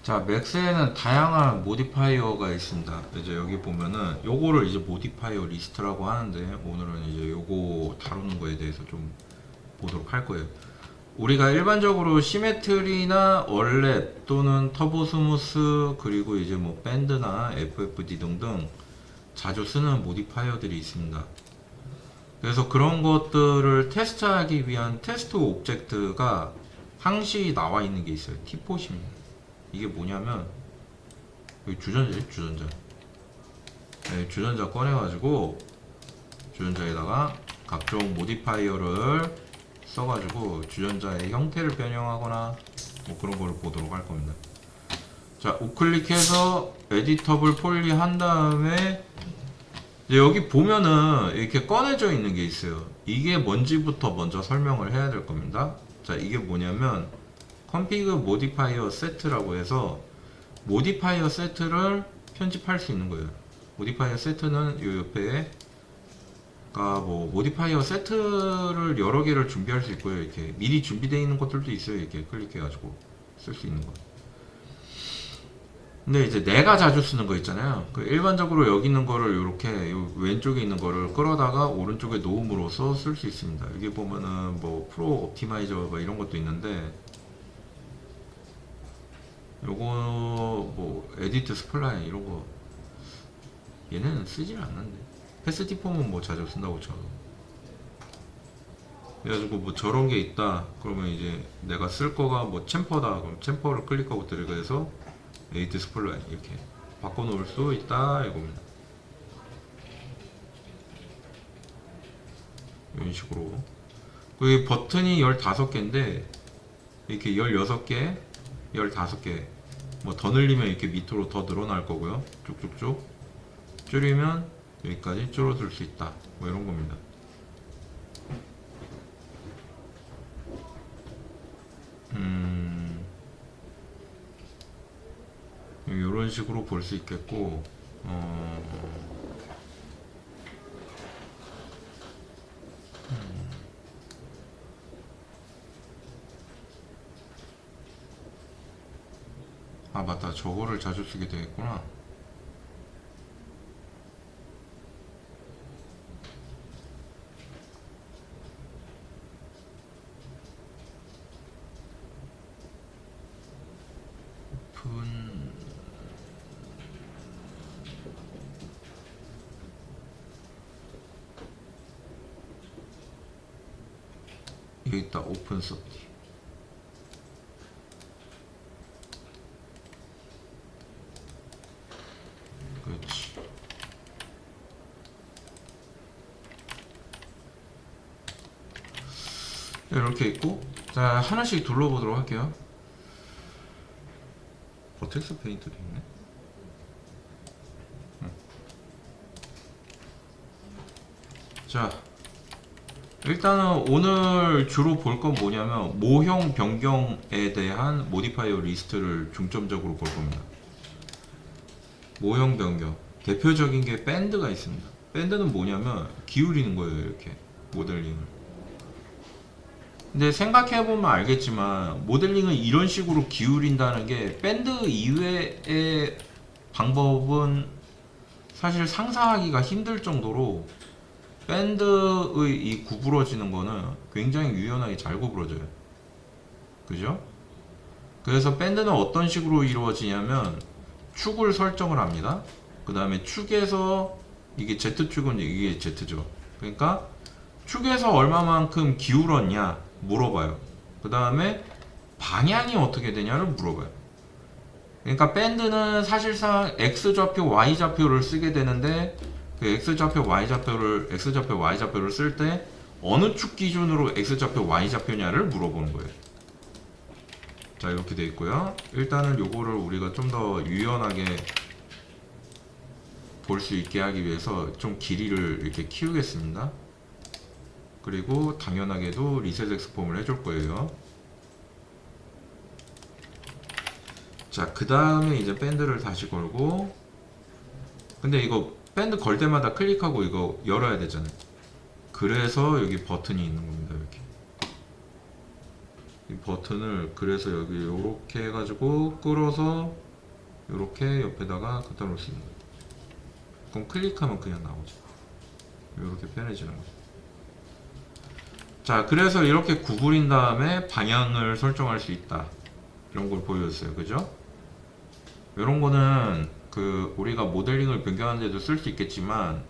자, 맥스에는 다양한 모디파이어가 있습니다. 이제 여기 보면은 요거를 이제 모디파이어 리스트라고 하는데, 오늘은 이제 요거 다루는 거에 대해서 좀 보도록 할 거예요. 우리가 일반적으로 시메트리나 얼랩 또는 터보 스무스 그리고 이제 뭐 밴드나 FFD 등등 자주 쓰는 모디파이어들이 있습니다. 그래서 그런 것들을 테스트하기 위한 테스트 옵젝트가 항시 나와 있는 게 있어요. T4입니다. 이게 뭐냐면 여기 주전자죠, 주전자. 네, 주전자 꺼내가지고 주전자에다가 각종 모디파이어를 써가지고 주전자의 형태를 변형하거나 뭐 그런 거를 보도록 할 겁니다. 자, 우클릭해서 에디터블 폴리 한 다음에 이제 여기 보면은 이렇게 꺼내져 있는 게 있어요. 이게 뭔지부터 먼저 설명을 해야 될 겁니다. 자, 이게 뭐냐면 config modifier set라고 해서 모디파이어 세트를 편집할 수 있는 거예요. 모디파이어 세트는 이 옆에 뭐 모디파이어 세트를 여러 개를 준비할 수 있고요. 이렇게 미리 준비되어 있는 것들도 있어요. 이렇게 클릭해가지고 쓸 수 있는 거. 근데 이제 내가 자주 쓰는 거 있잖아요. 그 일반적으로 여기 있는 거를 이렇게 왼쪽에 있는 거를 끌어다가 오른쪽에 놓음으로써 쓸 수 있습니다. 여기 보면은 뭐 프로 옵티마이저 뭐 이런 것도 있는데, 요거 뭐 에디트 스플라인 이런 거 얘네는 쓰질 않는데, 패스티폼은 뭐 자주 쓴다고 쳐도. 그래가지고 뭐 저런 게 있다 그러면 이제 내가 쓸 거가 뭐 챔퍼다 그럼 챔퍼를 클릭하고 들어가서 에디트 스플라인 이렇게 바꿔놓을 수 있다 이겁니다. 이런 식으로. 그 버튼이 15개인데 이렇게 16개 15개 뭐 더 늘리면 이렇게 밑으로 더 늘어날 거고요. 쭉쭉쭉 줄이면 여기까지 줄어들 수 있다 뭐 이런 겁니다. 이런 식으로 볼 수 있겠고, 아 맞다, 저거를 자주 쓰게 되겠구나. 오픈. 여기 있다, 오픈 서티. 그렇지. 이렇게 있고, 자 하나씩 둘러보도록 할게요. 버텍스 페인트도 있네. 자, 일단은 오늘 주로 볼 건 뭐냐면 모형 변경에 대한 모디파이어 리스트를 중점적으로 볼 겁니다. 모형 변경 대표적인 게 밴드가 있습니다. 밴드는 뭐냐면 기울이는 거예요. 이렇게 모델링을. 근데 생각해보면 알겠지만 모델링을 이런 식으로 기울인다는 게 밴드 이외의 방법은 사실 상상하기가 힘들 정도로 밴드의 이 구부러지는 거는 굉장히 유연하게 잘 구부러져요. 그죠? 그래서 밴드는 어떤 식으로 이루어지냐면 축을 설정을 합니다. 그 다음에 축에서 이게 Z축은 이게 Z죠. 그러니까 축에서 얼마만큼 기울었냐 물어봐요. 그 다음에 방향이 어떻게 되냐를 물어봐요. 그러니까 밴드는 사실상 X좌표, Y좌표를 쓰게 되는데 그 X좌표, Y좌표를 쓸 때 어느 축 기준으로 X좌표, Y좌표냐를 물어보는 거예요. 자, 이렇게 되어 있고요. 일단은 요거를 우리가 좀 더 유연하게 볼 수 있게 하기 위해서 좀 길이를 이렇게 키우겠습니다. 그리고 당연하게도 리셋 엑스폼을 해줄 거예요. 자, 그 다음에 이제 밴드를 다시 걸고, 근데 이거 밴드 걸 때마다 클릭하고 이거 열어야 되잖아요. 그래서 여기 버튼이 있는 겁니다. 이렇게 이 버튼을 그래서 여기 요렇게 해가지고 끌어서 요렇게 옆에다가 갖다 놓을 수 있는 거예요. 그럼 클릭하면 그냥 나오죠. 요렇게 편해지는 거죠. 자, 그래서 이렇게 구부린 다음에 방향을 설정할 수 있다. 이런 걸 보여줬어요. 그죠? 이런 거는 우리가 모델링을 변경하는 데도 쓸 수 있겠지만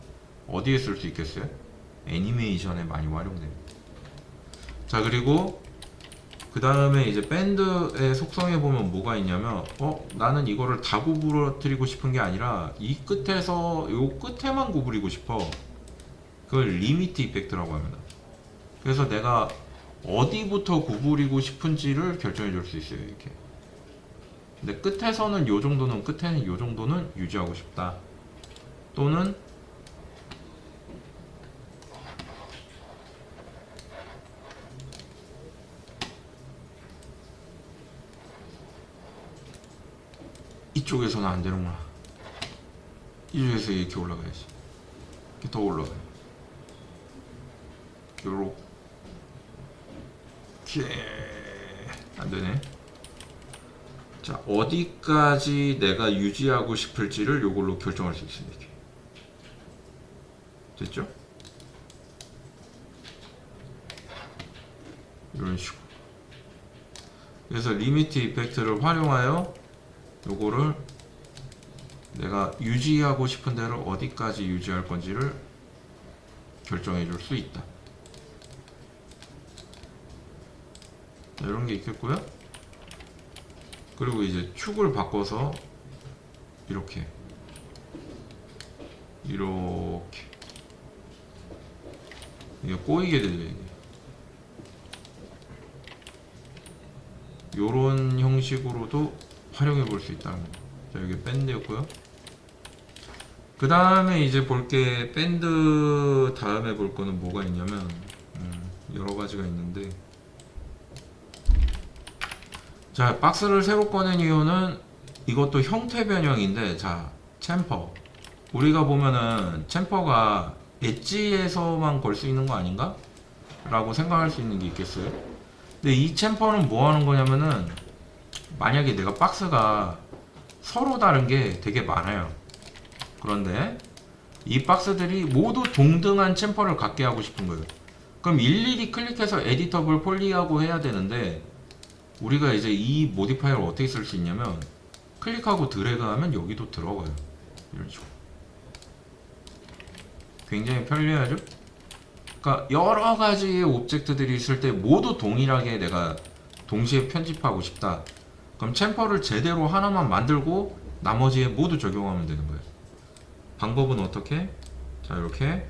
어디에 쓸 수 있겠어요? 애니메이션에 많이 활용됩니다. 자, 그리고 그 다음에 이제 밴드의 속성에 보면 뭐가 있냐면 나는 이거를 다 구부러뜨리고 싶은 게 아니라 이 끝에서 요 끝에만 구부리고 싶어. 그걸 리미트 이펙트라고 합니다. 그래서 내가 어디부터 구부리고 싶은지를 결정해 줄 수 있어요. 이렇게. 근데 끝에서는 요 정도는, 끝에는 요 정도는 유지하고 싶다. 또는 이쪽에서는 안 되는구나. 이쪽에서 이렇게 올라가야지. 이렇게 더 올라가요. 요렇게. 안 되네. 자, 어디까지 내가 유지하고 싶을지를 요걸로 결정할 수 있습니다. 이렇게. 됐죠? 이런 식으로. 그래서 리미트 이펙트를 활용하여 요거를 내가 유지하고 싶은 대로 어디까지 유지할 건지를 결정해 줄 수 있다. 자, 이런 게 있겠고요. 그리고 이제 축을 바꿔서 이렇게 이게 꼬이게 되죠. 이게. 요런 형식으로도 활용해 볼 수 있다는 거. 자, 여기 밴드였고요. 그 다음에 이제 볼게, 밴드 다음에 볼 거는 뭐가 있냐면 여러 가지가 있는데, 자, 박스를 새로 꺼낸 이유는 이것도 형태 변형인데, 자, 챔퍼. 우리가 보면은 챔퍼가 엣지에서만 걸 수 있는 거 아닌가? 라고 생각할 수 있는 게 있겠어요? 근데 이 챔퍼는 뭐 하는 거냐면은, 만약에 내가 박스가 서로 다른 게 되게 많아요. 그런데 이 박스들이 모두 동등한 챔퍼를 갖게 하고 싶은 거예요. 그럼 일일이 클릭해서 에디터블 폴리하고 해야 되는데, 우리가 이제 이 모디파이어를 어떻게 쓸 수 있냐면 클릭하고 드래그하면 여기도 들어가요. 이런 식으로. 굉장히 편리하죠? 그러니까 여러 가지의 오브젝트들이 있을 때 모두 동일하게 내가 동시에 편집하고 싶다. 그럼 챔퍼를 제대로 하나만 만들고 나머지에 모두 적용하면 되는 거예요. 방법은 어떻게? 자, 이렇게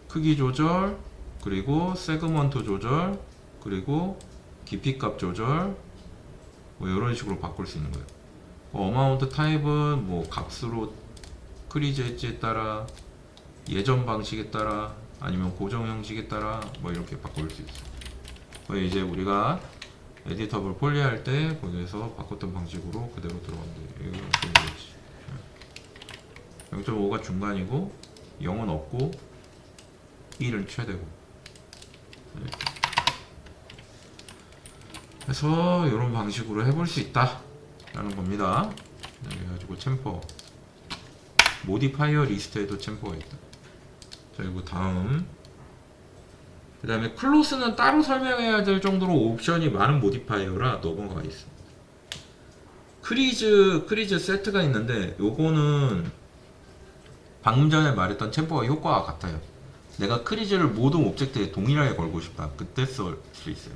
크기 조절, 그리고 세그먼트 조절, 그리고 깊이값 조절, 뭐 이런 식으로 바꿀 수 있는 거예요. 어마운트 타입은 뭐 값으로 크리즈 엣지에 따라, 예전 방식에 따라, 아니면 고정 형식에 따라 뭐 이렇게 바꿀 수 있어요. 이제 우리가 에디터블 폴리 할 때 거기에서 바꿨던 방식으로 그대로 들어간대. 0.5가 중간이고 0은 없고 1은 최대고. 그래서 이런 방식으로 해볼 수 있다 라는 겁니다. 그래가지고 챔퍼 모디파이어 리스트에도 챔퍼가 있다. 자, 그리고 다음, 그 다음에 클로스는 따로 설명해야 될 정도로 옵션이 많은 모디파이어라 넘어가 있습니다. 크리즈 세트가 있는데 요거는 방금 전에 말했던 챔퍼와 효과가 같아요. 내가 크리즈를 모든 오브젝트에 동일하게 걸고 싶다. 그때 쓸 수 있어요.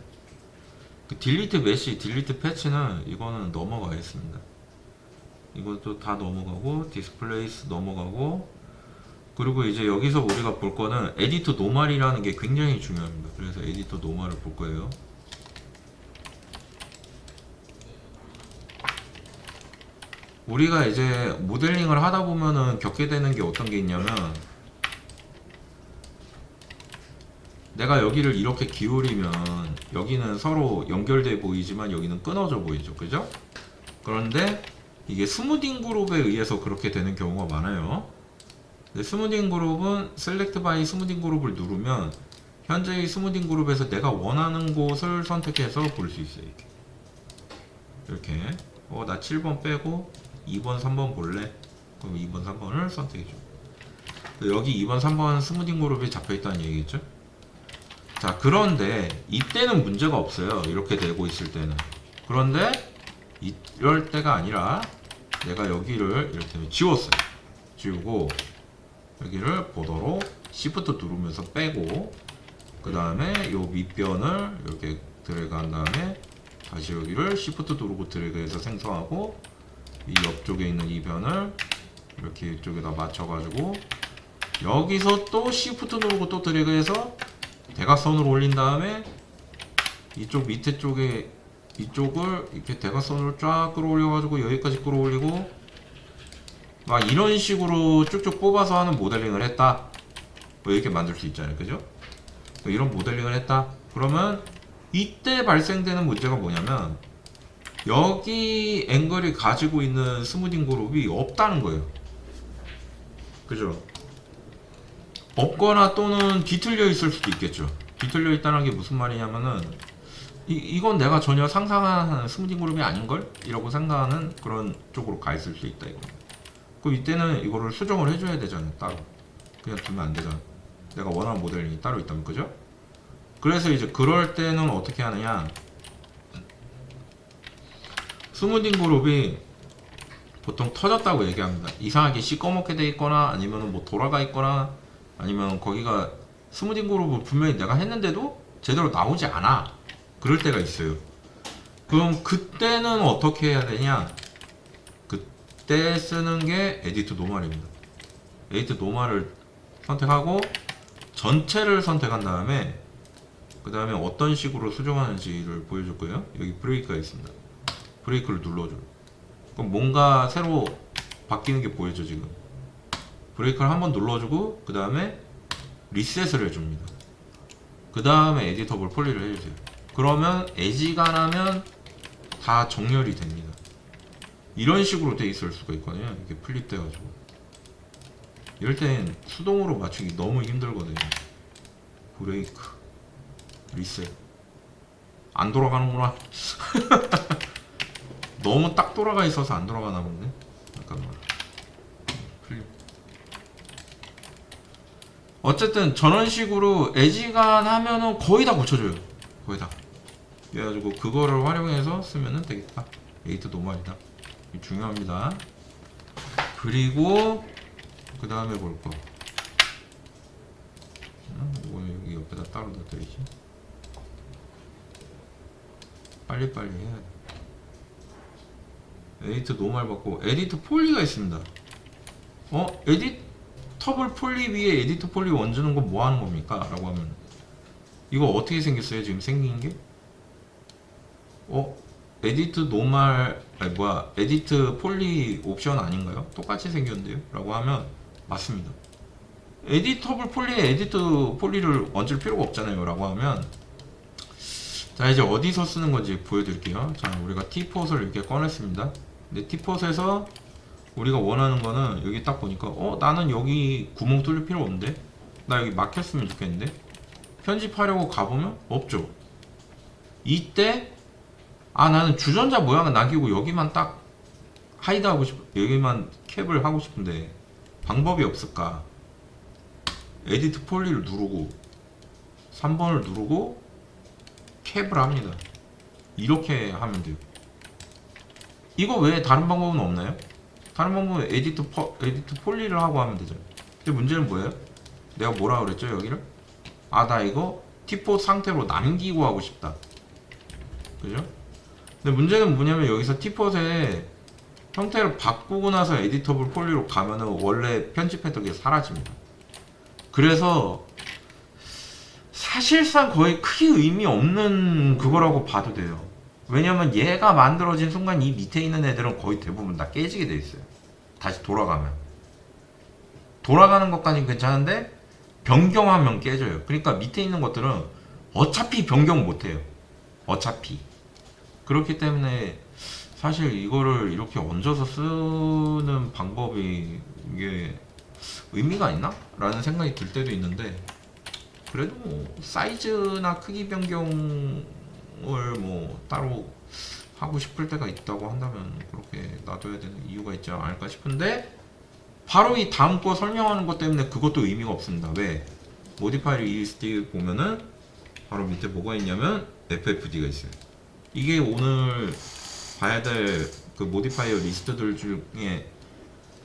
그 딜리트 메시, 딜리트 패치는 이거는 넘어가겠습니다. 이것도 다 넘어가고, 디스플레이스 넘어가고, 그리고 이제 여기서 우리가 볼 거는 에디터 노멀이라는 게 굉장히 중요합니다. 그래서 에디터 노멀을 볼 거예요. 우리가 이제 모델링을 하다 보면은 겪게 되는 게 어떤 게 있냐면, 내가 여기를 이렇게 기울이면 여기는 서로 연결돼 보이지만 여기는 끊어져 보이죠. 그죠? 그런데 이게 스무딩 그룹에 의해서 그렇게 되는 경우가 많아요. 근데 스무딩 그룹은 셀렉트 바이 스무딩 그룹을 누르면 현재의 스무딩 그룹에서 내가 원하는 곳을 선택해서 볼 수 있어요. 이렇게 나 7번 빼고 2번 3번 볼래? 그럼 2번 3번을 선택해줘. 여기 2번 3번 스무딩 그룹이 잡혀있다는 얘기겠죠. 자, 그런데 이때는 문제가 없어요. 이렇게 되고 있을 때는. 그런데 이럴 때가 아니라 내가 여기를 이렇게 지웠어요. 지우고 여기를 보도록 Shift 누르면서 빼고, 그 다음에 요 밑변을 이렇게 드래그 한 다음에 다시 여기를 Shift 누르고 드래그해서 생성하고, 이 옆쪽에 있는 이 변을 이렇게 이쪽에다 맞춰가지고 여기서 또 Shift 누르고 또 드래그해서 대각선으로 올린 다음에 이쪽 밑에 쪽에 이쪽을 이렇게 대각선으로 쫙 끌어올려가지고 여기까지 끌어올리고, 막 이런 식으로 쭉쭉 뽑아서 하는 모델링을 했다. 뭐 이렇게 만들 수 있잖아요, 그죠? 이런 모델링을 했다. 그러면 이때 발생되는 문제가 뭐냐면 여기 앵글이 가지고 있는 스무딩 그룹이 없다는 거예요. 그죠? 없거나 또는 뒤틀려 있을 수도 있겠죠. 뒤틀려 있다는 게 무슨 말이냐면은 이건 내가 전혀 상상하는 스무딩 그룹이 아닌걸? 이라고 생각하는 그런 쪽으로 가 있을 수 있다 이거. 그럼 이때는 이거를 수정을 해줘야 되잖아요, 따로. 그냥 두면 안 되잖아. 내가 원하는 모델링이 따로 있다면, 그죠? 그래서 이제 그럴 때는 어떻게 하느냐, 스무딩 그룹이 보통 터졌다고 얘기합니다. 이상하게 시꺼멓게 돼 있거나 아니면 뭐 돌아가 있거나 아니면 거기가 스무딩 그룹을 분명히 내가 했는데도 제대로 나오지 않아. 그럴 때가 있어요. 그럼 그때는 어떻게 해야 되냐? 그때 쓰는 게 에디트 노멀입니다. 에디트 노멀을 선택하고 전체를 선택한 다음에 그 다음에 어떤 식으로 수정하는지를 보여줄 거예요. 여기 브레이크가 있습니다. 브레이크를 눌러줘요. 그럼 뭔가 새로 바뀌는 게 보여져. 지금 브레이크를 한번 눌러주고 그 다음에 리셋을 해줍니다. 그 다음에 에디터블 폴리를 해주세요. 그러면 에지가 나면 다 정렬이 됩니다. 이런 식으로 돼 있을 수가 있거든요. 이렇게 플립 돼가지고 이럴 땐 수동으로 맞추기 너무 힘들거든요. 브레이크 리셋 안 돌아가는구나. 너무 딱 돌아가 있어서 안 돌아가나 보네. 잠깐만. 플립. 어쨌든 저런 식으로 에지간 하면은 거의 다 고쳐줘요. 거의 다. 그래가지고 그거를 활용해서 쓰면은 되겠다. 에이트 노멀이다. 중요합니다. 그리고 그 다음에 볼 거. 이거 여기 옆에다 따로 놔둬야지. 빨리빨리 해야 돼. 에디트 노멀 받고 에디트 폴리가 있습니다. 에디터블 폴리 위에 에디트 폴리 얹는 건 뭐 하는 겁니까? 라고 하면 이거 어떻게 생겼어요? 지금 생긴 게? 에디트 노멀 에디트 폴리 옵션 아닌가요? 똑같이 생겼는데요? 라고 하면 맞습니다. 에디터블 폴리에 에디트 폴리를 얹을 필요가 없잖아요. 라고 하면 자, 이제 어디서 쓰는 건지 보여드릴게요. 자, 우리가 T폿을 이렇게 꺼냈습니다. 근데 T폿에서 우리가 원하는 거는 여기 딱 보니까 나는 여기 구멍 뚫릴 필요 없는데 나 여기 막혔으면 좋겠는데 편집하려고 가보면 없죠. 이때 나는 주전자 모양을 남기고 여기만 딱 하이드 하고 여기만 캡을 하고 싶은데 방법이 없을까? 에디트 폴리를 누르고 3번을 누르고 캡을 합니다. 이렇게 하면 돼요. 이거 외에 다른 방법은 없나요? 다른 방법은 에디트 폴리를 하고 하면 되죠. 근데 문제는 뭐예요? 내가 뭐라 그랬죠 여기를? 나 이거 T폿 상태로 남기고 하고 싶다. 그죠? 근데 문제는 뭐냐면 여기서 T폿의 형태를 바꾸고 나서 에디터블 폴리로 가면은 원래 편집했던 게 사라집니다. 그래서 사실상 거의 크게 의미 없는 그거라고 봐도 돼요. 왜냐면 얘가 만들어진 순간 이 밑에 있는 애들은 거의 대부분 다 깨지게 돼 있어요. 다시 돌아가면. 돌아가는 것까지는 괜찮은데 변경하면 깨져요. 그러니까 밑에 있는 것들은 어차피 변경 못해요. 어차피. 그렇기 때문에 사실 이거를 이렇게 얹어서 쓰는 방법이 이게 의미가 있나? 라는 생각이 들 때도 있는데 그래도 뭐 사이즈나 크기 변경을 뭐 따로 하고 싶을 때가 있다고 한다면 그렇게 놔둬야 되는 이유가 있지 않을까 싶은데, 바로 이 다음 거 설명하는 것 때문에 그것도 의미가 없습니다. 왜? 모디파이 리스트 보면은 바로 밑에 뭐가 있냐면 FFD가 있어요. 이게 오늘 봐야 될 그 모디파이어 리스트들 중에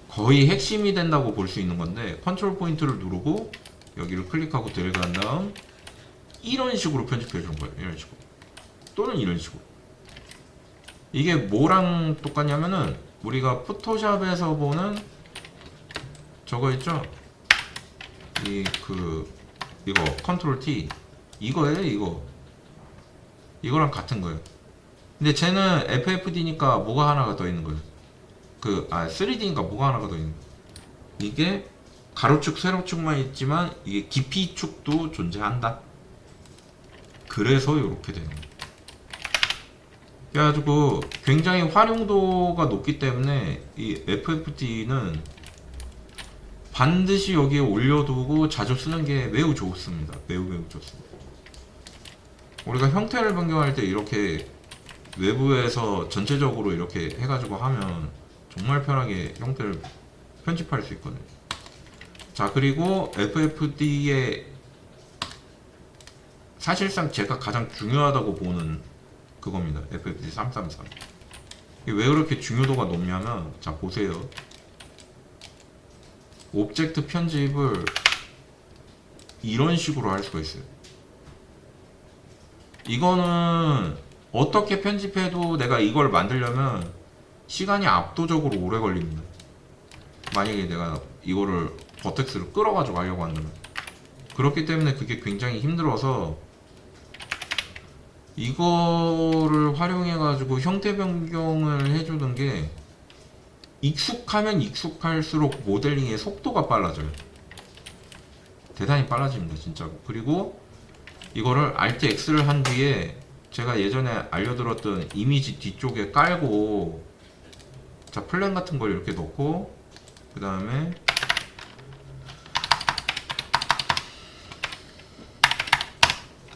거의 핵심이 된다고 볼 수 있는 건데, 컨트롤 포인트를 누르고 여기를 클릭하고 들어간 다음 이런 식으로 편집해 주는 거예요. 이런 식으로 또는 이런 식으로. 이게 뭐랑 똑같냐면은 우리가 포토샵에서 보는 저거 있죠? 이거 컨트롤 T 이거예요. 이거랑 같은 거예요. 근데 쟤는 FFD니까 뭐가 하나가 더 있는 거예요. 3D니까 뭐가 하나가 더 있는 거예요. 이게 가로축, 세로축만 있지만 이게 깊이축도 존재한다. 그래서 이렇게 되는 거예요. 그래가지고 굉장히 활용도가 높기 때문에 이 FFD는 반드시 여기에 올려두고 자주 쓰는 게 매우 좋습니다. 매우 좋습니다. 우리가 형태를 변경할 때 이렇게 외부에서 전체적으로 이렇게 해가지고 하면 정말 편하게 형태를 편집할 수 있거든요. 자, 그리고 FFD의 사실상 제가 가장 중요하다고 보는 그겁니다. FFD 333. 왜 그렇게 중요도가 높냐면, 자 보세요. 오브젝트 편집을 이런 식으로 할 수가 있어요. 이거는 어떻게 편집해도 내가 이걸 만들려면 시간이 압도적으로 오래 걸립니다. 만약에 내가 이거를 버텍스를 끌어가지고 하려고 한다면. 그렇기 때문에 그게 굉장히 힘들어서 이거를 활용해가지고 형태 변경을 해주는 게, 익숙하면 익숙할수록 모델링의 속도가 빨라져요. 대단히 빨라집니다, 진짜로. 그리고 이거를 Alt X를 한 뒤에 제가 예전에 알려드렸던 이미지 뒤쪽에 깔고, 자 플랜 같은 걸 이렇게 넣고, 그 다음에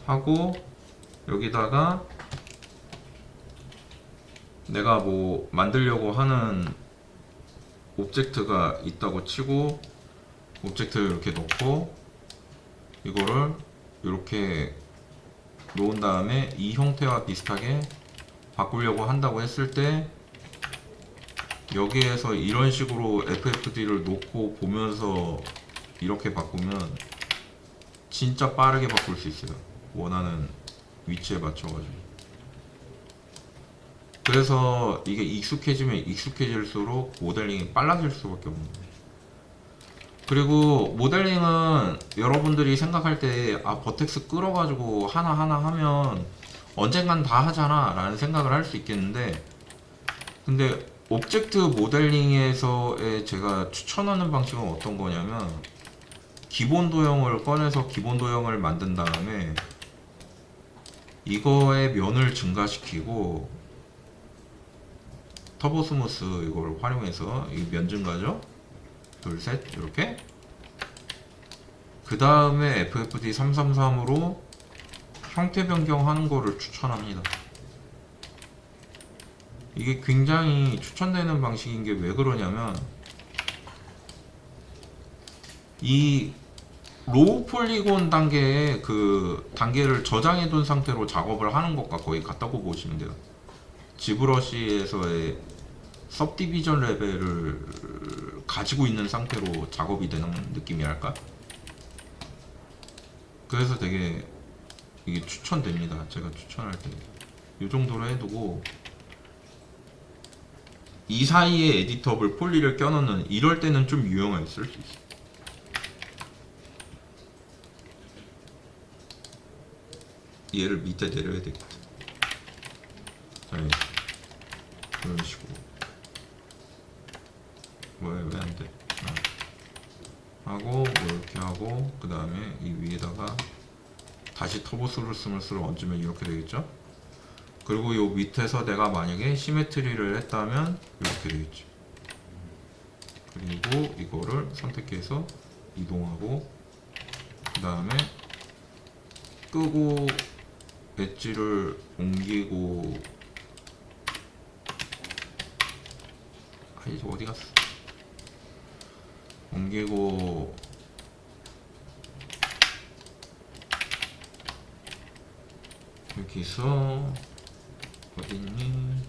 하고 여기다가 내가 뭐 만들려고 하는 오브젝트가 있다고 치고, 오브젝트를 이렇게 넣고 이거를 이렇게 놓은 다음에 이 형태와 비슷하게 바꾸려고 한다고 했을 때, 여기에서 이런 식으로 FFD를 놓고 보면서 이렇게 바꾸면 진짜 빠르게 바꿀 수 있어요. 원하는 위치에 맞춰가지고. 그래서 이게 익숙해지면 익숙해질수록 모델링이 빨라질 수밖에 없는 거예요. 그리고 모델링은 여러분들이 생각할 때 버텍스 끌어가지고 하나하나 하면 언젠간 다 하잖아 라는 생각을 할 수 있겠는데, 근데 오브젝트 모델링에서의 제가 추천하는 방식은 어떤 거냐면, 기본 도형을 꺼내서 기본 도형을 만든 다음에 이거의 면을 증가시키고, 터보 스무스 이걸 활용해서 이 면 증가죠. 둘, 셋, 이렇게. 그 다음에 FFD 333으로 형태 변경하는 거를 추천합니다. 이게 굉장히 추천되는 방식인 게 왜 그러냐면, 이 로우 폴리곤 단계에 그 단계를 저장해 둔 상태로 작업을 하는 것과 거의 같다고 보시면 돼요. 지브러시에서의 सब디비전 레벨을 가지고 있는 상태로 작업이 되는 느낌이랄까? 그래서 되게 이게 추천됩니다. 제가 추천할 때 이 정도로 해두고, 이 사이에 에디터블 폴리를 껴넣는, 이럴 때는 좀 유용하게 쓸 수 있어요. 얘를 밑에 내려야 되겠다. 자, 이런 식으로. 왜 안 돼? 하고 뭐 이렇게 하고, 그 다음에 이 위에다가 다시 터보 스무스를 얹으면 이렇게 되겠죠. 그리고 요 밑에서 내가 만약에 시메트리를 했다면 이렇게 되겠죠. 그리고 이거를 선택해서 이동하고, 그 다음에 끄고 엣지를 옮기고. 이제 어디 갔어? 옮기고 여기서 어딨니?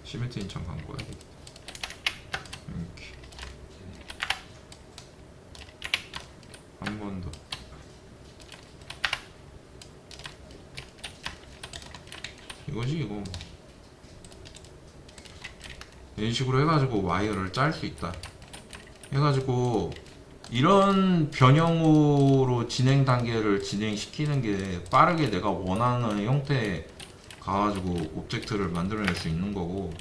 시멘트 인천 간 거야. 이렇게 한 번 더. 이거지 이거. 이런 식으로 해가지고 와이어를 짤 수 있다. 해가지고 이런 변형으로 진행 단계를 진행시키는 게 빠르게 내가 원하는 형태에 가가지고 오브젝트를 만들어낼 수 있는 거고,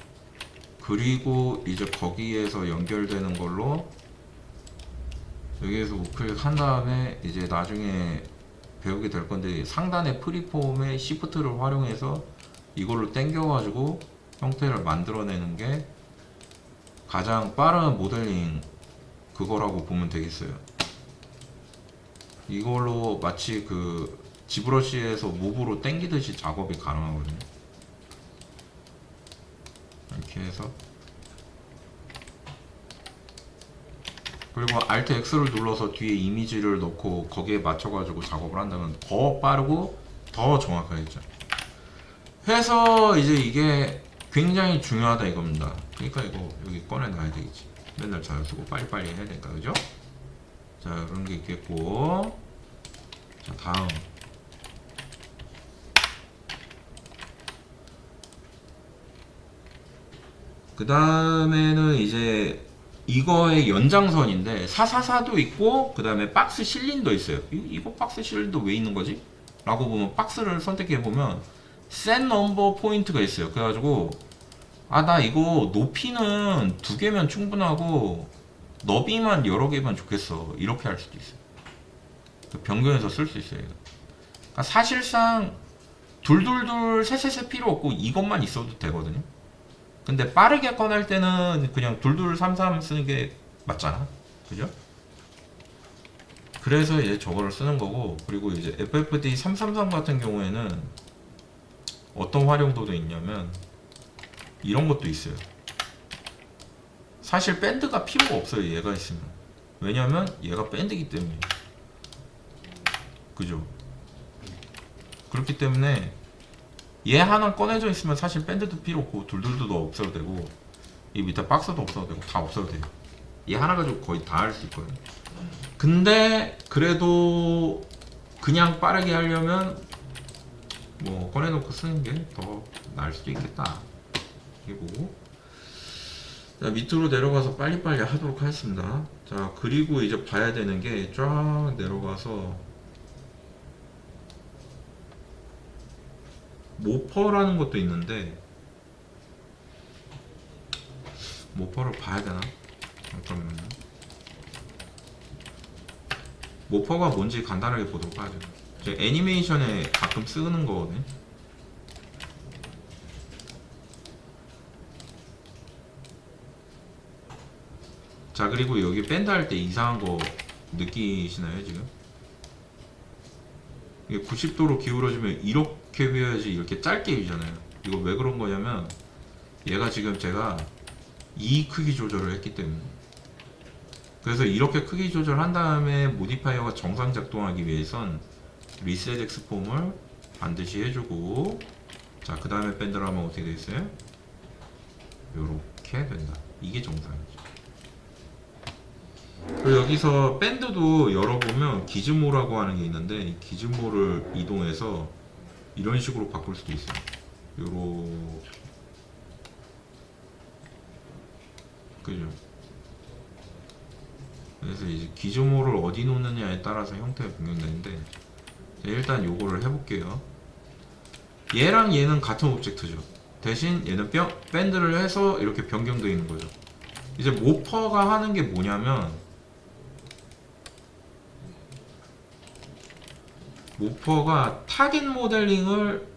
그리고 이제 거기에서 연결되는 걸로 여기에서 우클릭 한 다음에 이제 나중에 배우게 될 건데, 상단의 프리폼의 시프트를 활용해서 이걸로 당겨가지고 형태를 만들어내는 게 가장 빠른 모델링 그거라고 보면 되겠어요. 이걸로 마치 그 지브러시에서 무브로 당기듯이 작업이 가능하거든요. 이렇게 해서, 그리고 Alt X를 눌러서 뒤에 이미지를 넣고 거기에 맞춰가지고 작업을 한다면 더 빠르고 더 정확하겠죠. 해서 이제 이게 굉장히 중요하다 이겁니다. 그러니까 이거 여기 꺼내놔야 되겠지. 맨날 잘 쓰고 빨리빨리 해야 되니까, 그죠? 자, 그런 게 있겠고. 자, 다음. 그 다음에는 이제 이거의 연장선인데 444도 있고, 그 다음에 박스 실린도 있어요. 이거 박스 실린도 왜 있는 거지? 라고 보면 박스를 선택해 보면 set number 포인트가 있어요. 그래가지고 나 이거 높이는 2개면 충분하고 너비만 여러 개면 좋겠어, 이렇게 할 수도 있어요. 변경해서 쓸 수 있어요. 그러니까 사실상 둘둘둘 셋셋셋 필요 없고 이것만 있어도 되거든요. 근데 빠르게 꺼낼 때는 그냥 둘둘 삼삼 쓰는 게 맞잖아, 그죠? 그래서 이제 저거를 쓰는 거고, 그리고 이제 FFD 333 같은 경우에는 어떤 활용도도 있냐면 이런 것도 있어요. 사실 밴드가 필요가 없어요, 얘가 있으면. 왜냐면 얘가 밴드이기 때문에. 그죠? 그렇기 때문에 얘 하나 꺼내져 있으면 사실 밴드도 필요 없고 둘둘도 없어도 되고 이 밑에 박스도 없어도 되고 다 없어도 돼요. 얘 하나 가지고 거의 다 할 수 있거든요. 근데 그래도 그냥 빠르게 하려면 뭐 꺼내놓고 쓰는 게 더 나을 수도 있겠다. 이게 보고, 자, 밑으로 내려가서 빨리빨리 하도록 하겠습니다. 자, 그리고 이제 봐야 되는 게 쫙 내려가서 모퍼라는 것도 있는데, 모퍼를 봐야 되나? 잠깐만요. 모퍼가 뭔지 간단하게 보도록 하죠. 제 애니메이션에 가끔 쓰는 거거든요. 자, 그리고 여기 밴드 할 때 이상한 거 느끼시나요, 지금? 이게 90도로 기울어지면 이렇게 휘어야지 이렇게 짧게 휘잖아요. 이거 왜 그런 거냐면 얘가 지금 제가 이 크기 조절을 했기 때문에. 그래서 이렇게 크기 조절한 다음에 모디파이어가 정상 작동하기 위해선 리셋 엑스폼을 반드시 해주고, 자, 그 다음에 밴드를 하면 어떻게 되겠어요? 요렇게 된다. 이게 정상이죠. 그리고 여기서 밴드도 열어보면 기즈모라고 하는 게 있는데, 이 기즈모를 이동해서 이런 식으로 바꿀 수도 있어요. 요렇게. 그죠? 그래서 이제 기즈모를 어디 놓느냐에 따라서 형태가 변경되는데, 일단 요거를 해볼게요. 얘랑 얘는 같은 오브젝트죠. 대신 얘는 밴드를 해서 이렇게 변경되어 있는 거죠. 이제 모퍼가 하는 게 뭐냐면, 모퍼가 타겟 모델링을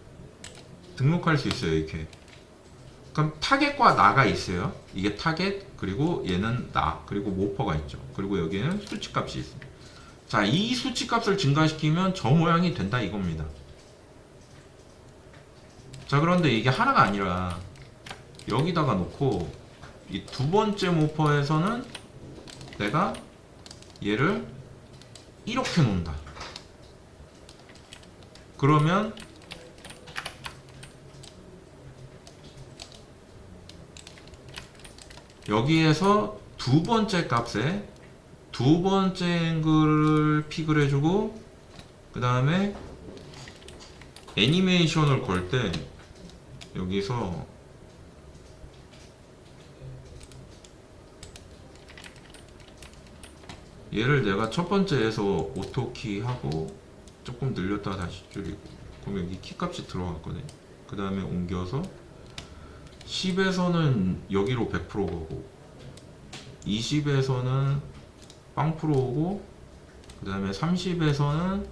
등록할 수 있어요, 이렇게. 그럼 타겟과 나가 있어요. 이게 타겟, 그리고 얘는 나, 그리고 모퍼가 있죠. 그리고 여기에는 수치값이 있습니다. 자, 이 수치값을 증가시키면 저 모양이 된다 이겁니다. 자, 그런데 이게 하나가 아니라 여기다가 놓고 이 두 번째 모퍼에서는 내가 얘를 이렇게 놓는다. 그러면 여기에서 두 번째 값에 두 번째 앵글을 픽을 해주고 그 다음에 애니메이션을 걸 때 여기서 얘를 내가 첫 번째에서 오토키 하고 조금 늘렸다가 다시 줄이고 그럼 여기 키값이 들어갔거든. 그 다음에 옮겨서 10에서는 여기로 100% 오고 20에서는 0% 오고 그 다음에 30에서는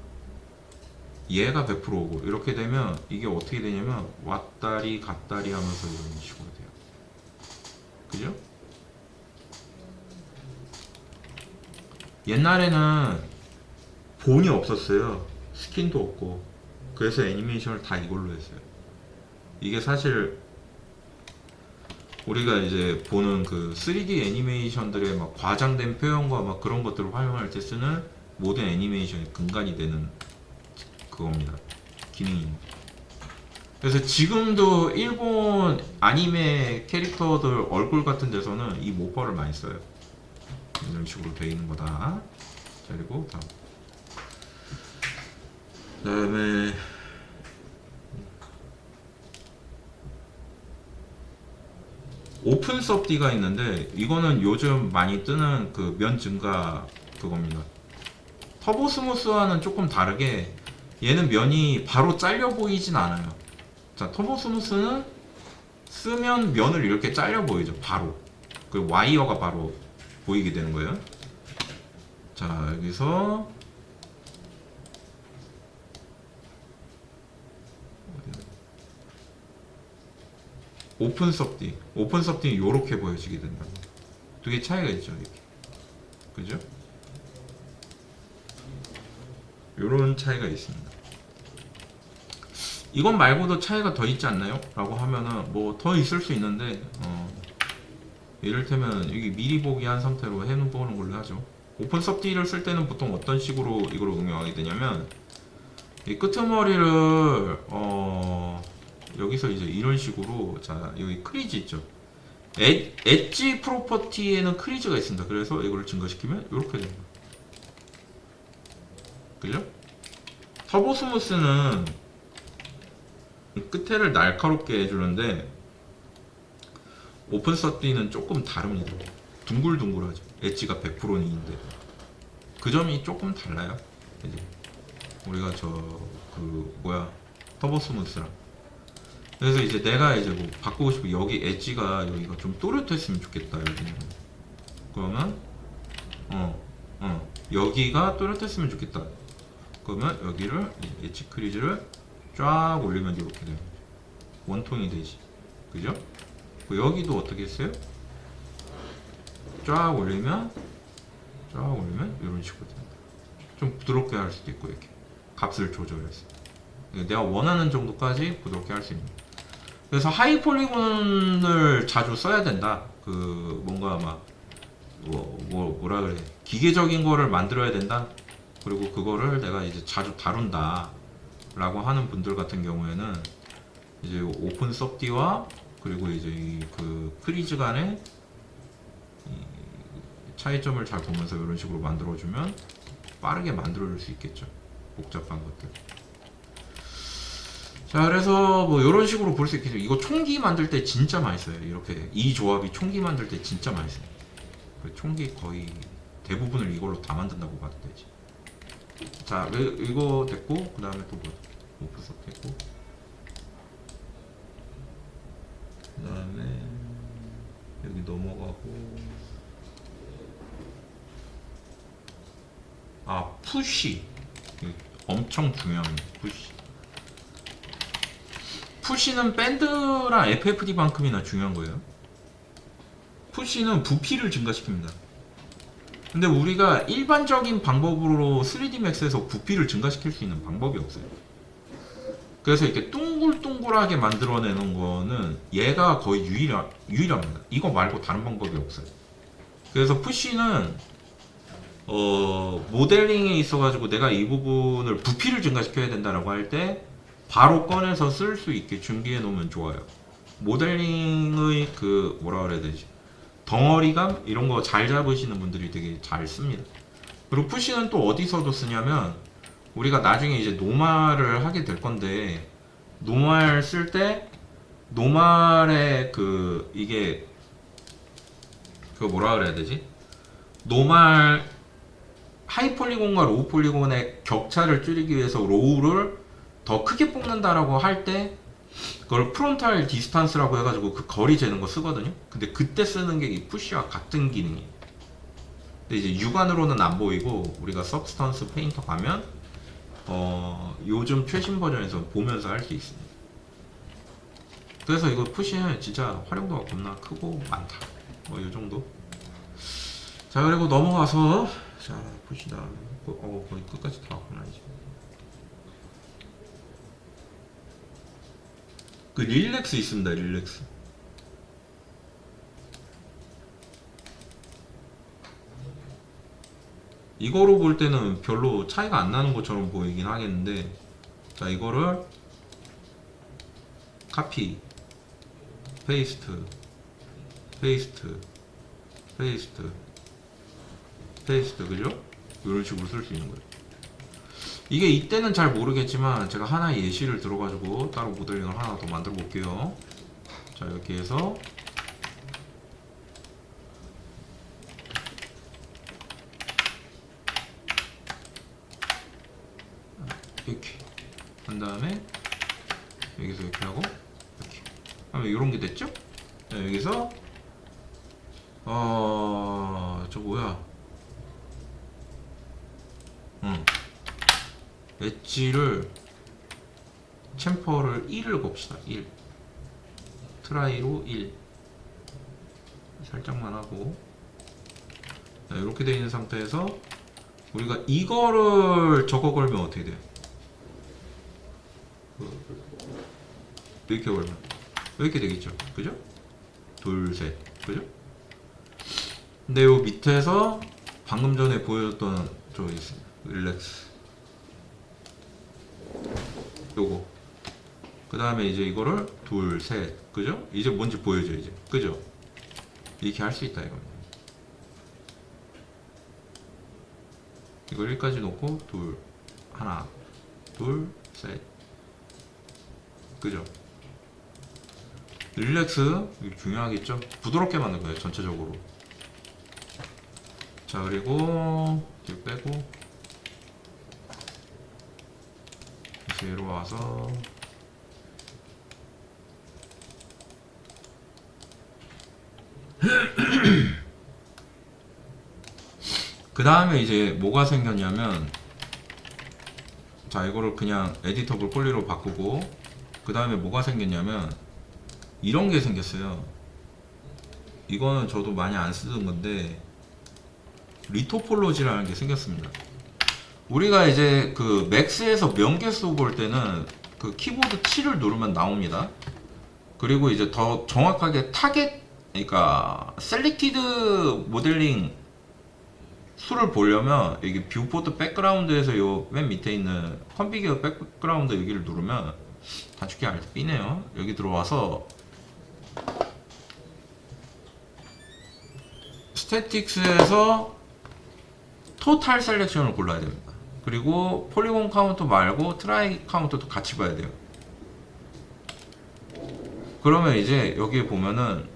얘가 100% 오고 이렇게 되면 이게 어떻게 되냐면 왔다리 갔다리 하면서 이런 식으로 돼요. 그죠? 옛날에는 본이 없었어요. 스킨도 없고 그래서 애니메이션을 다 이걸로 했어요. 이게 사실 우리가 이제 보는 그 3D 애니메이션들의 막 과장된 표현과 막 그런 것들을 활용할 때 쓰는 모든 애니메이션의 근간이 되는 그겁니다. 기능입니다. 그래서 지금도 일본 아니메 캐릭터들 얼굴 같은 데서는 이 모퍼를 많이 써요. 이런 식으로 되어 있는 거다. 자, 그리고 다음에 오픈 섭디가 있는데 이거는 요즘 많이 뜨는 그 면 증가 그겁니다. 터보 스무스와는 조금 다르게 얘는 면이 바로 잘려 보이진 않아요. 자, 터보 스무스는 쓰면 면을 이렇게 잘려 보이죠. 바로 그 와이어가 바로 보이게 되는 거예요. 자, 여기서 오픈 섭디, 오픈 섭디는 이렇게 보여지게 된다. 두 개 차이가 있죠, 이렇게. 그죠? 요런 차이가 있습니다. 이것 말고도 차이가 더 있지 않나요? 라고 하면은 뭐 더 있을 수 있는데 이를테면 여기 미리 보기 한 상태로 해보는 걸로 하죠. 오픈 섭디를 쓸 때는 보통 어떤 식으로 이걸 응용하게 되냐면 이 끄트머리를 여기서 이제 이런 식으로 자 여기 크리즈 있죠. 엣지 프로퍼티에는 크리즈가 있습니다. 그래서 이걸 증가시키면 이렇게 됩니다. 그죠? 터보 스무스는 끝에를 날카롭게 해주는데 오픈 섭디는 조금 다릅니다. 둥글둥글하죠. 엣지가 100%인데 그 점이 조금 달라요. 이제 우리가 터보 스무스랑 그래서 이제 내가 이제 뭐 바꾸고 싶고 여기 엣지가 여기가 좀 또렷했으면 좋겠다 여기는 그러면 여기가 또렷했으면 좋겠다 그러면 여기를 엣지 크리즈를 쫙 올리면 이렇게 돼요. 원톤이 되지. 그죠? 여기도 어떻게 했어요? 쫙 올리면 이런 식으로 됩니다. 좀 부드럽게 할 수도 있고 이렇게 값을 조절해서 내가 원하는 정도까지 부드럽게 할 수 있는. 그래서 하이 폴리곤을 자주 써야 된다. 그 뭔가 막 뭐라 그래 기계적인 거를 만들어야 된다. 그리고 그거를 내가 이제 자주 다룬다. 라고 하는 분들 같은 경우에는 이제 오픈 섭디와 그리고 이제 그 크리즈 간의 차이점을 잘 보면서 이런 식으로 만들어주면 빠르게 만들어줄 수 있겠죠. 복잡한 것들. 자, 그래서 뭐 이런 식으로 볼 수 있겠죠. 이거 총기 만들 때 진짜 많이 써요. 이렇게 이 조합이 총기 만들 때 진짜 많이 써요. 총기 거의 대부분을 이걸로 다 만든다고 봐도 되지. 자, 이거 됐고 그 다음에 또 뭐 오픈 섭디 했고 그 다음에 여기 넘어가고 푸시 엄청 중요합니다. 푸시는 밴드랑 FFD 만큼이나 중요한 거예요. 푸시는 부피를 증가시킵니다. 근데 우리가 일반적인 방법으로 3D max에서 부피를 증가시킬 수 있는 방법이 없어요. 그래서 이렇게 둥글둥글하게 만들어내는 거는 얘가 거의 유일합니다. 이거 말고 다른 방법이 없어요. 그래서 푸시는 모델링에 있어가지고 내가 이 부분을 부피를 증가시켜야 된다라고 할 때 바로 꺼내서 쓸 수 있게 준비해 놓으면 좋아요. 모델링의 그 뭐라 그래야 되지? 덩어리감 이런 거 잘 잡으시는 분들이 되게 잘 씁니다. 그리고 푸시는 또 어디서도 쓰냐면 우리가 나중에 이제 노말을 하게 될 건데 노말 쓸 때 노말의 그 이게 그 뭐라 그래야 되지? 노말 하이 폴리곤과 로우 폴리곤의 격차를 줄이기 위해서 로우를 더 크게 뽑는다라고 할 때 그걸 프론탈 디스탄스라고 해가지고 그 거리 재는 거 쓰거든요. 근데 그때 쓰는 게 이 푸시와 같은 기능이에요. 근데 이제 육안으로는 안 보이고 우리가 서브스턴스 페인터 가면 요즘 최신 버전에서 보면서 할 수 있습니다. 그래서 이거 푸시는 진짜 활용도가 겁나 크고 많다. 뭐 이 정도. 자, 그리고 넘어가서 자 푸시 다음에 거의 끝까지 다 왔구나 이제. 그 릴렉스 있습니다. 릴렉스. 이거로 볼 때는 별로 차이가 안 나는 것처럼 보이긴 하겠는데, 자 이거를 카피, 페이스트, 페이스트, 페이스트, 페이스트, 그죠? 이런 식으로 쓸 수 있는 거예요. 이게 이때는 잘 모르겠지만 제가 하나의 예시를 들어가지고 따로 모델링을 하나 더 만들어 볼게요. 자 이렇게 해서 이렇게 한 다음에 여기서 이렇게 하고 이렇게 하면 이런 게 됐죠? 자, 여기서 저 뭐야? 엣지를 챔퍼를 1을 봅시다. 1 트라이로 1 살짝만 하고, 자, 이렇게 되어 있는 상태에서 우리가 이거를 저거 걸면 어떻게 돼요? 이렇게 걸면 이렇게 되겠죠, 그죠? 둘, 셋, 그죠? 근데 요 밑에서 방금 전에 보여줬던 저기 있습니다. 릴렉스 요거. 그 다음에 이제 이거를 둘, 셋, 그죠? 이제 뭔지 보여줘 이제, 그죠? 이렇게 할 수 있다 이겁니다. 이걸 1까지 놓고 둘, 하나, 둘, 셋, 그죠? 릴렉스 이거 중요하겠죠? 부드럽게 만든 거예요 전체적으로. 자 그리고 뒤로 빼고 뒤로 와서 그 다음에 이제 뭐가 생겼냐면, 자 이거를 그냥 에디터블 폴리로 바꾸고 그 다음에 뭐가 생겼냐면 이런 게 생겼어요. 이거는 저도 많이 안 쓰던 건데 리토폴로지라는 게 생겼습니다. 우리가 이제 그 맥스에서 명계수 볼 때는 그 키보드 7을 누르면 나옵니다. 그리고 이제 더 정확하게 타겟, 그러니까 셀렉티드 모델링 수를 보려면 여기 뷰포트 백그라운드에서 요 맨 밑에 있는 컨피규어 백그라운드 여기를 누르면 단축키 Alt B네요. 여기 들어와서 스태틱스에서 토탈 셀렉션을 골라야 됩니다. 그리고 폴리곤 카운트 말고 트라이 카운트도 같이 봐야 돼요. 그러면 이제 여기에 보면은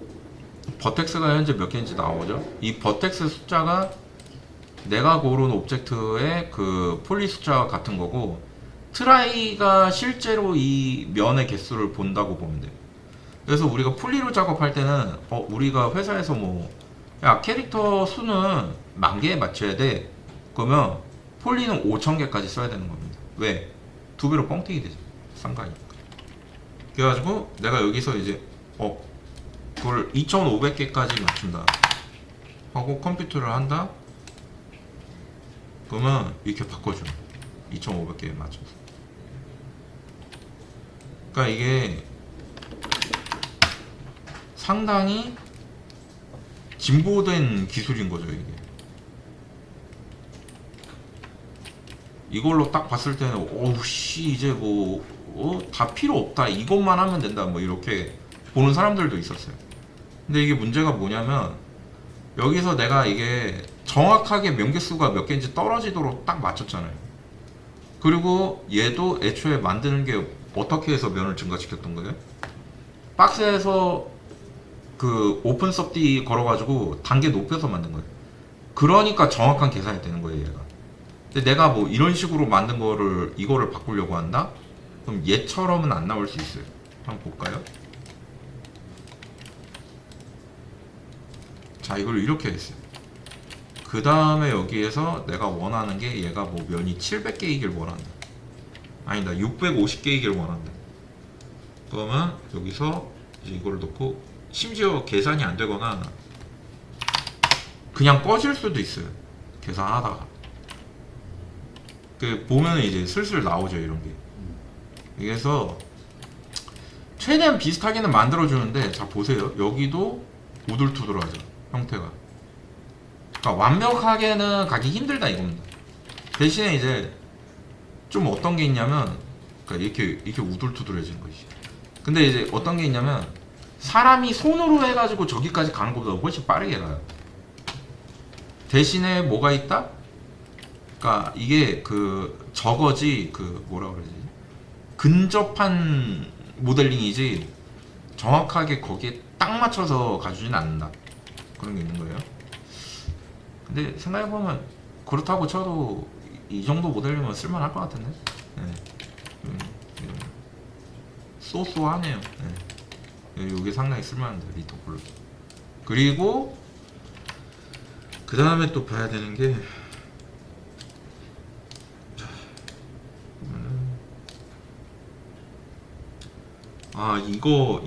버텍스가 현재 몇 개인지 나오죠. 이 버텍스 숫자가 내가 고른 오브젝트의 그 폴리 숫자와 같은 거고, 트라이가 실제로 이 면의 개수를 본다고 보면 돼요. 그래서 우리가 폴리로 작업할 때는 우리가 회사에서 뭐 야 캐릭터 수는 10,000개에 맞춰야 돼. 그러면 폴리는 5,000개까지 써야 되는 겁니다. 왜? 2배로 뻥튀기 되죠. 상가니까. 그래가지고 내가 여기서 이제 그걸 2,500개까지 맞춘다 하고 컴퓨터를 한다. 그러면 이렇게 바꿔줘. 2500개에 맞춰서. 그러니까 이게 상당히 진보된 기술인 거죠, 이게. 이걸로 딱 봤을 때는, 오우, 씨, 이제 뭐, 다 필요 없다. 이것만 하면 된다. 뭐, 이렇게 보는 사람들도 있었어요. 근데 이게 문제가 뭐냐면, 여기서 내가 이게 정확하게 명계수가 몇 개인지 떨어지도록 딱 맞췄잖아요. 그리고 얘도 애초에 만드는 게 어떻게 해서 면을 증가시켰던 거예요? 박스에서 그 오픈 섭디 걸어가지고 단계 높여서 만든 거예요. 그러니까 정확한 계산이 되는 거예요, 얘가. 근데 내가 뭐 이런 식으로 만든 거를 이거를 바꾸려고 한다? 그럼 얘처럼은 안 나올 수 있어요. 한번 볼까요? 자, 이걸 이렇게 했어요. 그 다음에 여기에서 내가 원하는 게 얘가 뭐 면이 700개이길 원한다. 아니다, 650개이길 원한다. 그러면 여기서 이제 이걸 넣고, 심지어 계산이 안 되거나 그냥 꺼질 수도 있어요. 계산하다가. 그 보면은 이제 슬슬 나오죠, 이런 게. 그래서 최대한 비슷하게는 만들어주는데, 자 보세요. 여기도 우둘투둘하죠, 형태가. 그러니까 완벽하게는 가기 힘들다 이겁니다. 대신에 이제 좀 어떤 게 있냐면, 그러니까 이렇게 우둘투둘해지는 것이지. 근데 이제 어떤 게 있냐면, 사람이 손으로 해가지고 저기까지 가는 것보다 훨씬 빠르게 가요. 대신에 뭐가 있다? 그러니까 이게 그 저거지, 그 뭐라 그러지? 근접한 모델링이지 정확하게 거기에 딱 맞춰서 가주진 않는다. 그런 게 있는 거예요. 근데 생각해보면 그렇다고 쳐도 이 정도 모델링은 쓸만할 것 같은데? 네. 쏘쏘하네요. 네. 이게 상당히 쓸만한데, 리터폴로. 그리고 그 다음에 또 봐야 되는 게,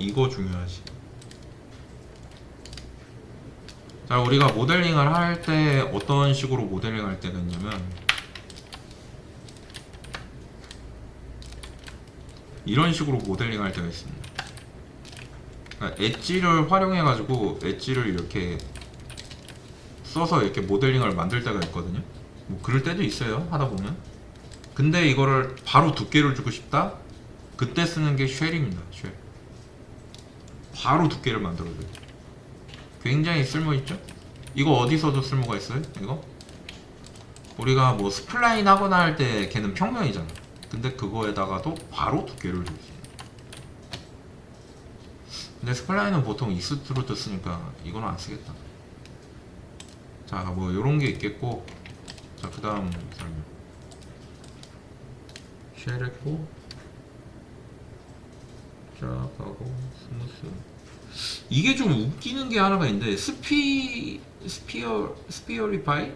이거 중요하지. 자, 우리가 모델링을 할 때 어떤 식으로 모델링 할 때가 있냐면, 이런 식으로 모델링 할 때가 있습니다. 그러니까 엣지를 활용해 가지고 엣지를 이렇게 써서 이렇게 모델링을 만들 때가 있거든요. 뭐 그럴 때도 있어요, 하다 보면. 근데 이거를 바로 두께를 주고 싶다? 그때 쓰는 게 쉘입니다. 쉘. 바로 두께를 만들어줘요. 굉장히 쓸모있죠? 이거 어디서도 쓸모가 있어요? 이거? 우리가 뭐 스플라인 하거나 할 때 걔는 평면이잖아. 근데 그거에다가도 바로 두께를 줄 수 있어요. 근데 스플라인은 보통 익스트루드 쓰니까 이거는 안 쓰겠다. 자, 뭐 요런 게 있겠고, 자, 그 다음 설명. 쉘 했고, 쫙 하고, 스무스. 이게 좀 웃기는 게 하나가 있는데, 스피어리파이?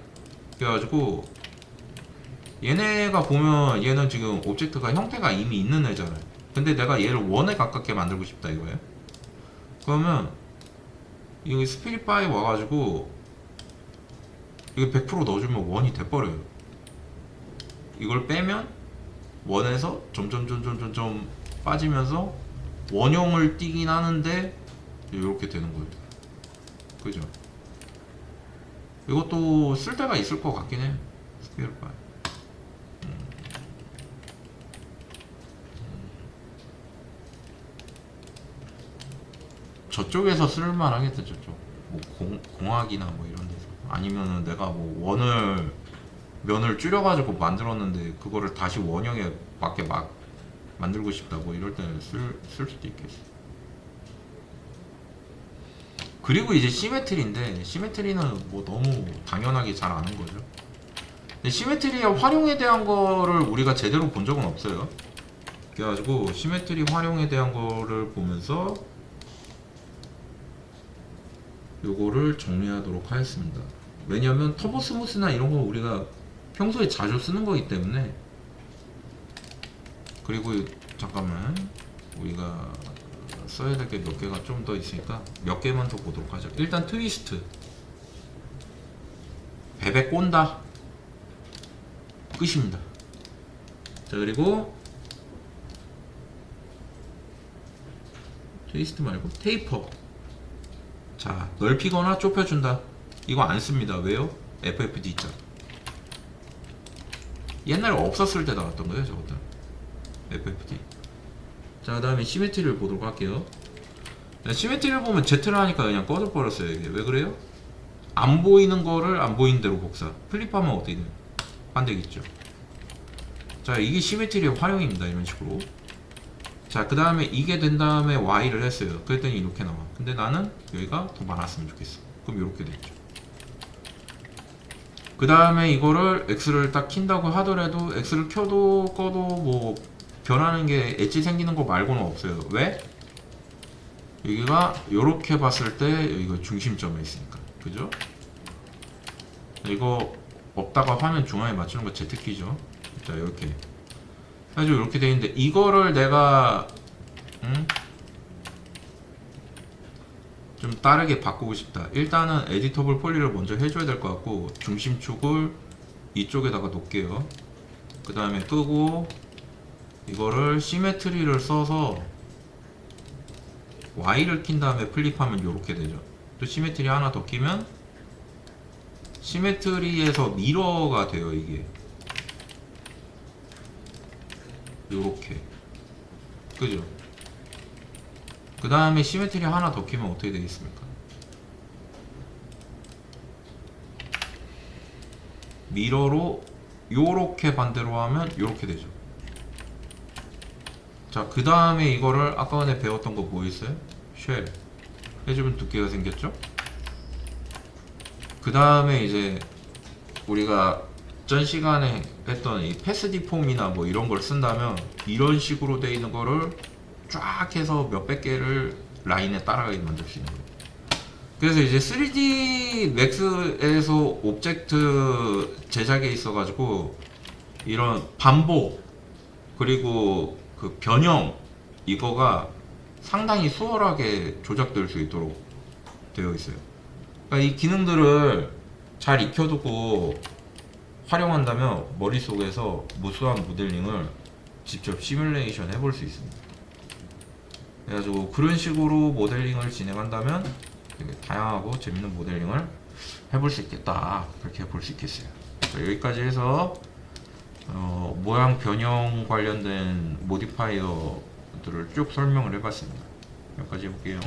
그래가지고, 얘네가 보면, 얘는 지금 오브젝트가 형태가 이미 있는 애잖아요. 근데 내가 얘를 원에 가깝게 만들고 싶다 이거예요. 그러면, 여기 스피리파이 와가지고, 이거 100% 넣어주면 원이 돼버려요. 이걸 빼면, 원에서 점점 빠지면서, 원형을 띄긴 하는데, 이렇게 되는 거예요. 그죠? 이것도 쓸 데가 있을 것 같긴 해. 스피어리파이. 저쪽에서 쓸만하겠다. 저쪽 뭐 공학이나 뭐 이런 데서. 아니면은 내가 뭐 면을 줄여가지고 만들었는데 그거를 다시 원형에 맞게 막 만들고 싶다 뭐 이럴 때는 쓸 수도 있겠어. 그리고 이제 시메트리인데, 시메트리는 뭐 너무 당연하게 잘 아는 거죠. 근데 시메트리의 활용에 대한 거를 우리가 제대로 본 적은 없어요. 그래가지고 시메트리 활용에 대한 거를 보면서 요거를 정리하도록 하겠습니다. 왜냐면 터보 스무스나 이런 거 우리가 평소에 자주 쓰는 거기 때문에. 그리고 잠깐만, 우리가 써야 될 게 몇 개가 좀 더 있으니까 몇 개만 더 보도록 하죠. 일단 트위스트, 베베 꼰다. 끝입니다. 자, 그리고 트위스트 말고 테이퍼. 자, 넓히거나 좁혀준다. 이거 안 씁니다. 왜요? FFD 있잖아. 옛날에 없었을 때 나왔던 거예요, 저것들. FFD. 자, 그 다음에 시메트리를 보도록 할게요. 시메트리를 보면 Z를 하니까 그냥 꺼져버렸어요. 이게 왜 그래요? 안 보이는 거를 안 보이는 대로 복사. 플립하면 어떻게 돼요? 반대겠죠. 자, 이게 시메트리의 활용입니다. 이런 식으로. 자, 그 다음에 이게 된 다음에 Y를 했어요. 그랬더니 이렇게 나와. 근데 나는 여기가 더 많았으면 좋겠어. 그럼 이렇게 됐죠. 그 다음에 이거를 X를 딱 킨다고 하더라도 X를 켜도 꺼도 뭐 변하는 게 엣지 생기는 거 말고는 없어요. 왜? 여기가 이렇게 봤을 때 여기가 중심점에 있으니까. 그죠? 이거 없다가 화면 중앙에 맞추는 거 Z키죠. 자, 이렇게 해가지고 이렇게 돼 있는데 이거를 내가 좀 다르게 바꾸고 싶다. 일단은 에디터블 폴리를 먼저 해줘야 될 것 같고, 중심축을 이쪽에다가 놓을게요. 그 다음에 끄고 이거를 시메트리를 써서 Y를 킨 다음에 플립하면 이렇게 되죠. 또 시메트리 하나 더 끼면 시메트리에서 미러가 돼요. 이게 요렇게. 그죠? 그 다음에 시메트리 하나 더 끼면 어떻게 되겠습니까? 미러로 요렇게 반대로 하면 요렇게 되죠. 자, 그 다음에 이거를 아까 전에 배웠던 거 뭐 있어요? 쉘 해주면 두께가 생겼죠? 그 다음에 이제 우리가 전 시간에 했던 이 패스디 폼이나 뭐 이런 걸 쓴다면 이런 식으로 돼 있는 거를 쫙 해서 몇백 개를 라인에 따라가게 만들 수 있는 거예요. 그래서 이제 3D 맥스에서 오브젝트 제작에 있어 가지고 이런 반복 그리고 그 변형 이거가 상당히 수월하게 조작될 수 있도록 되어 있어요. 그러니까 이 기능들을 잘 익혀두고 활용한다면 머릿속에서 무수한 모델링을 직접 시뮬레이션 해볼 수 있습니다. 그래가지고 그런 식으로 모델링을 진행한다면 되게 다양하고 재밌는 모델링을 해볼 수 있겠다, 그렇게 볼 수 있겠어요. 여기까지 해서 모양 변형 관련된 모디파이어들을 쭉 설명을 해봤습니다. 여기까지 해볼게요.